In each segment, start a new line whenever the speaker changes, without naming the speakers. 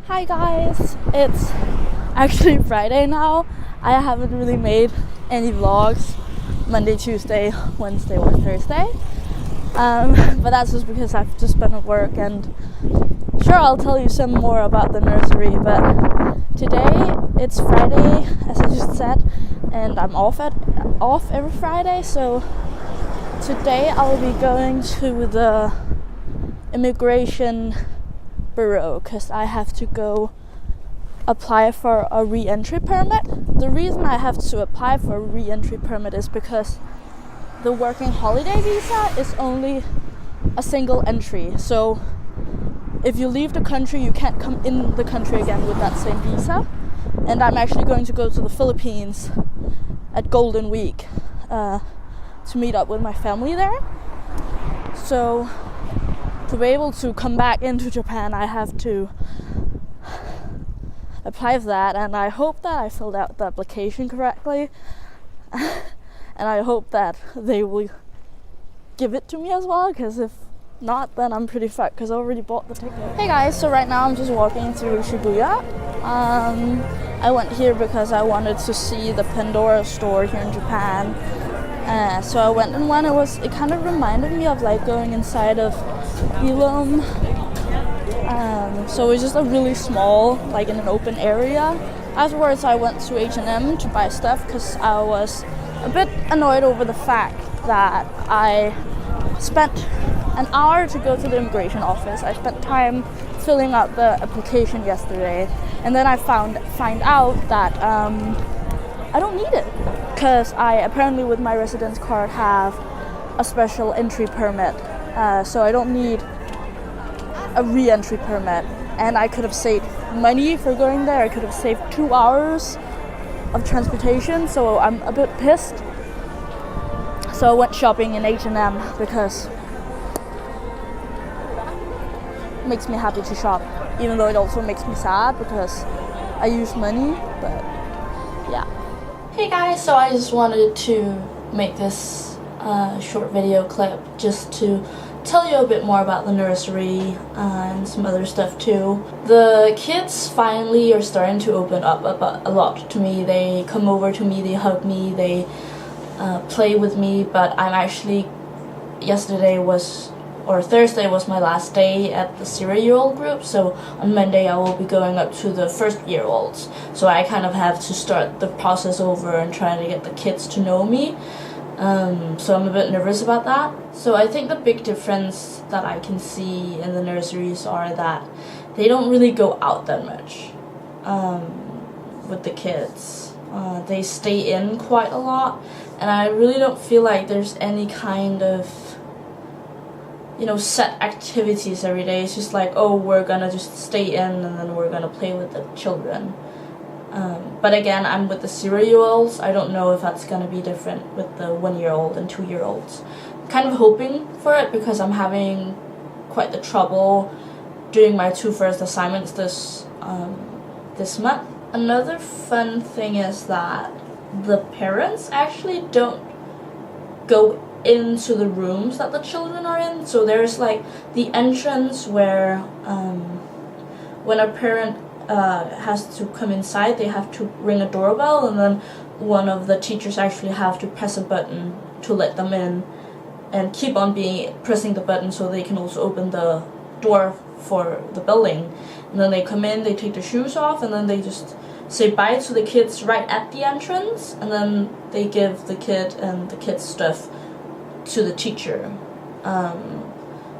Hi guys, it's actually Friday now. I haven't really made any vlogs Monday, Tuesday, Wednesday or Thursday. But that's just because I've just been at work, and sure, I'll tell you some more about the nursery, but today it's Friday, as I just said, and I'm off every Friday, so today I'll be going to the immigration bureau because I have to go apply for a re-entry permit. The reason I have to apply for a re-entry permit is because the working holiday visa is only a single entry. So if you leave the country, you can't come in the country again with that same visa. And I'm actually going to go to the Philippines at Golden Week to meet up with my family there. So to be able to come back into Japan, I have to apply for that, and I hope that I filled out the application correctly, and I hope that they will give it to me as well, because if not, then I'm pretty fucked because I already bought the ticket. Hey guys, so right now I'm just walking through Shibuya. I went here because I wanted to see the Pandora store here in Japan. So I went, and when it kind of reminded me of like going inside of Elom. So it was just a really small, like in an open area. Afterwards I went to H&M to buy stuff because I was a bit annoyed over the fact that I spent an hour to go to the immigration office. I spent time filling out the application yesterday, and then I find out that I don't need it because I apparently with my residence card have a special entry permit, so I don't need a re-entry permit, and I could have saved money for going there. I could have saved 2 hours of transportation, so I'm a bit pissed. So I went shopping in H&M because it makes me happy to shop, even though it also makes me sad because I use money, but yeah. Hey guys, so I just wanted to make this short video clip just to tell you a bit more about the nursery and some other stuff too. The kids finally are starting to open up a lot to me. They come over to me, they hug me, they play with me, but I'm actually, Thursday was my last day at the 0-year-old group, so on Monday I will be going up to the 1st-year-olds. So I kind of have to start the process over and trying to get the kids to know me. So I'm a bit nervous about that. So I think the big difference that I can see in the nurseries are that they don't really go out that much with the kids. They stay in quite a lot, and I really don't feel like there's any kind of set activities every day. It's just like, oh, we're gonna just stay in and then we're gonna play with the children. But again, I'm with the 0-year-olds. I don't know if that's gonna be different with the 1-year-old and 2-year-olds. Kind of hoping for it because I'm having quite the trouble doing my 2 first assignments this month. Another fun thing is that the parents actually don't go into the rooms that the children are in. So there's like the entrance where when a parent has to come inside, they have to ring a doorbell, and then one of the teachers actually have to press a button to let them in, and keep on pressing the button so they can also open the door for the building. And then they come in, they take their shoes off, and then they just say bye to the kids right at the entrance, and then they give the kid and the kid's stuff to the teacher.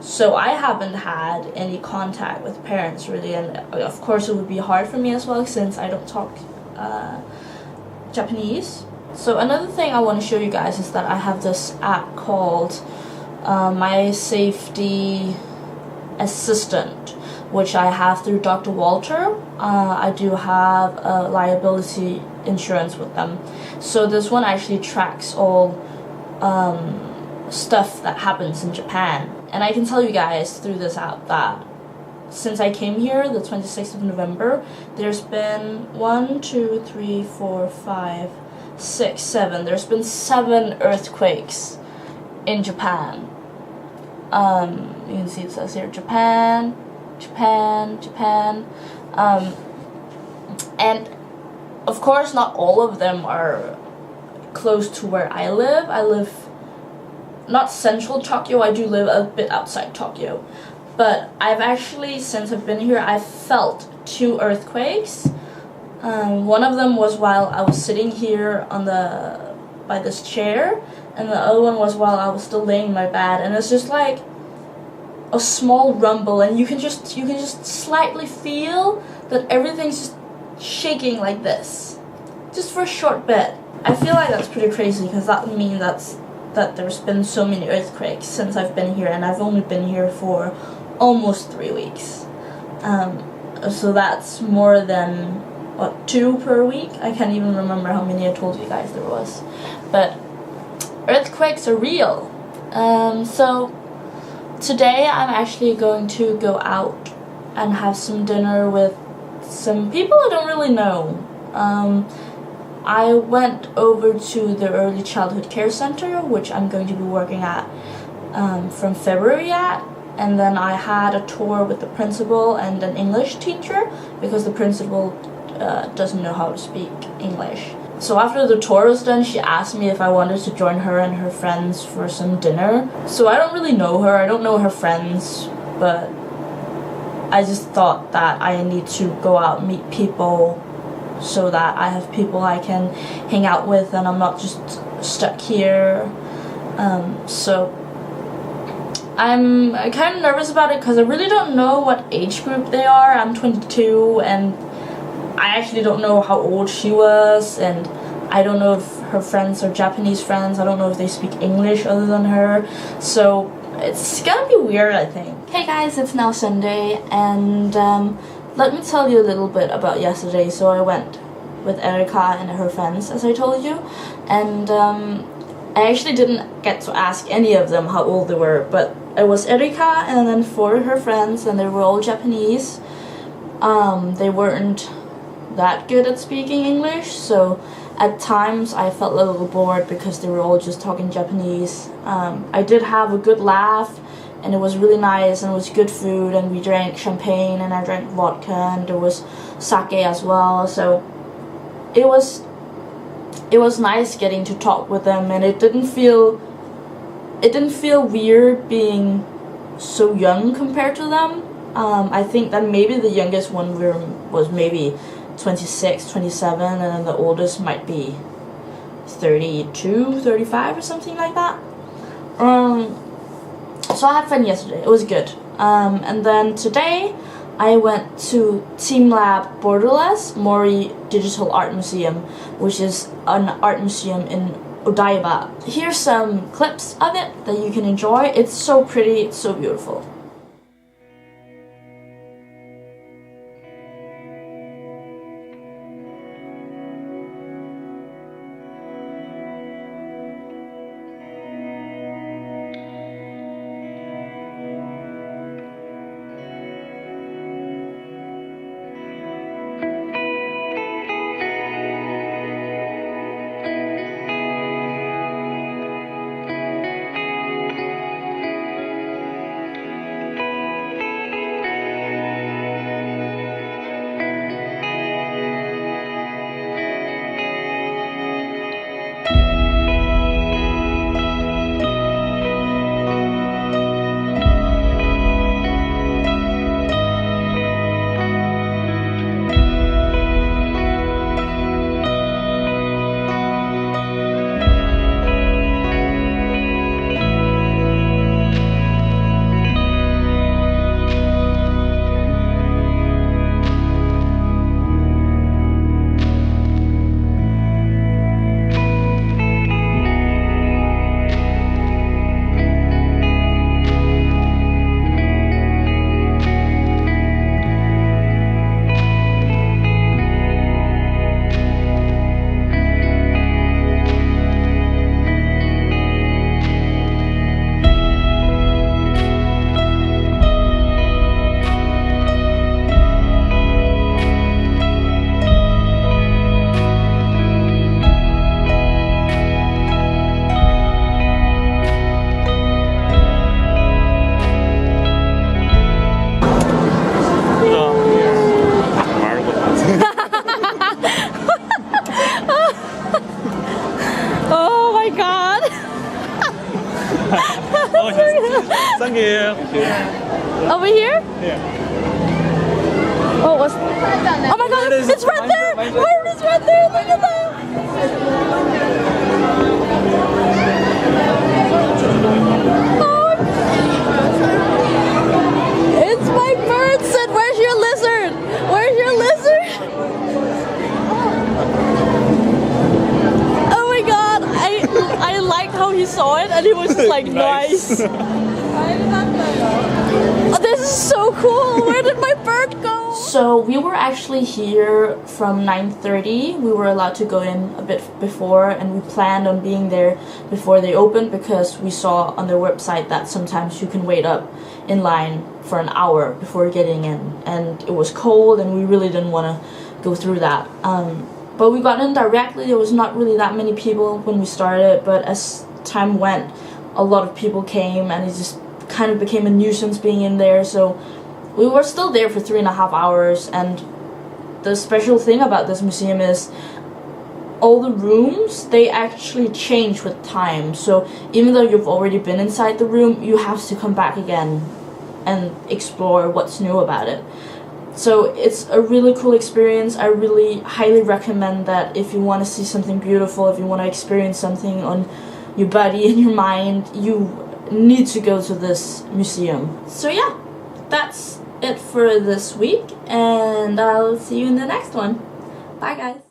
So I haven't had any contact with parents really, and of course it would be hard for me as well since I don't talk Japanese. So another thing I want to show you guys is that I have this app called My Safety Assistant, which I have through Dr. Walter. I do have a liability insurance with them. So this one actually tracks all stuff that happens in Japan. And I can tell you guys through this app that since I came here, the 26th of November, there's been 1, 2, 3, 4, 5, 6, 7. There's been 7 earthquakes in Japan. You can see it says here Japan, Japan, Japan. And of course, not all of them are close to where I live. I live not central Tokyo, I do live a bit outside Tokyo. But I've actually, since I've been here, I've felt 2 earthquakes. One of them was while I was sitting here by this chair, and the other one was while I was still laying in my bed, and it's just like a small rumble, and you can just slightly feel that everything's just shaking like this, just for a short bit. I feel like that's pretty crazy, because that would mean that there's been so many earthquakes since I've been here, and I've only been here for almost 3 weeks. So that's more than 2 per week. I can't even remember how many I told you guys there was. But earthquakes are real. So today I'm actually going to go out and have some dinner with some people I don't really know. I went over to the Early Childhood Care Center, which I'm going to be working at from February and then I had a tour with the principal and an English teacher, because the principal doesn't know how to speak English. So after the tour was done, she asked me if I wanted to join her and her friends for some dinner. So I don't really know her, I don't know her friends, but I just thought that I need to go out and meet people so that I have people I can hang out with and I'm not just stuck here. So I'm kind of nervous about it because I really don't know what age group they are. I'm 22 and I actually don't know how old she was, and I don't know if her friends are Japanese friends. I don't know if they speak English other than her. So it's gonna be weird, I think. Hey guys, it's now Sunday, and let me tell you a little bit about yesterday. So I went with Erika and her friends, as I told you, and I actually didn't get to ask any of them how old they were, but it was Erika and then 4 of her friends, and they were all Japanese. They weren't that good at speaking English, so at times I felt a little bored because they were all just talking Japanese. I did have a good laugh, and it was really nice, and it was good food, and we drank champagne, and I drank vodka, and there was sake as well, so it was nice getting to talk with them, and it didn't feel weird being so young compared to them. I think that maybe the youngest one was maybe 26, 27, and then the oldest might be 32, 35 or something like that. So I had fun yesterday, it was good. And then today I went to Teamlab Borderless Mori Digital Art Museum, which is an art museum in Odaiba. Here's some clips of it that you can enjoy. It's so pretty, it's so beautiful. Over here?
Yeah.
Oh, what's... Oh my god, it's right there! Where is right there? Look at that! Oh. It's my bird, Sid! Where's your lizard? Where's your lizard? Oh my god, I liked how he saw it and he was just like, nice. Oh, this is so cool! Where did my bird go? So we were actually here from 9:30. We were allowed to go in a bit before, and we planned on being there before they opened because we saw on their website that sometimes you can wait up in line for an hour before getting in, and it was cold and we really didn't want to go through that. But we got in directly. There was not really that many people when we started, but as time went, a lot of people came and it just kind of became a nuisance being in there, so we were still there for 3.5 hours. And the special thing about this museum is all the rooms, they actually change with time, so even though you've already been inside the room, you have to come back again and explore what's new about it. So it's a really cool experience. I really highly recommend that if you want to see something beautiful, if you want to experience something on your body and your mind, you need to go to this museum. So yeah, that's it for this week, and I'll see you in the next one. Bye guys.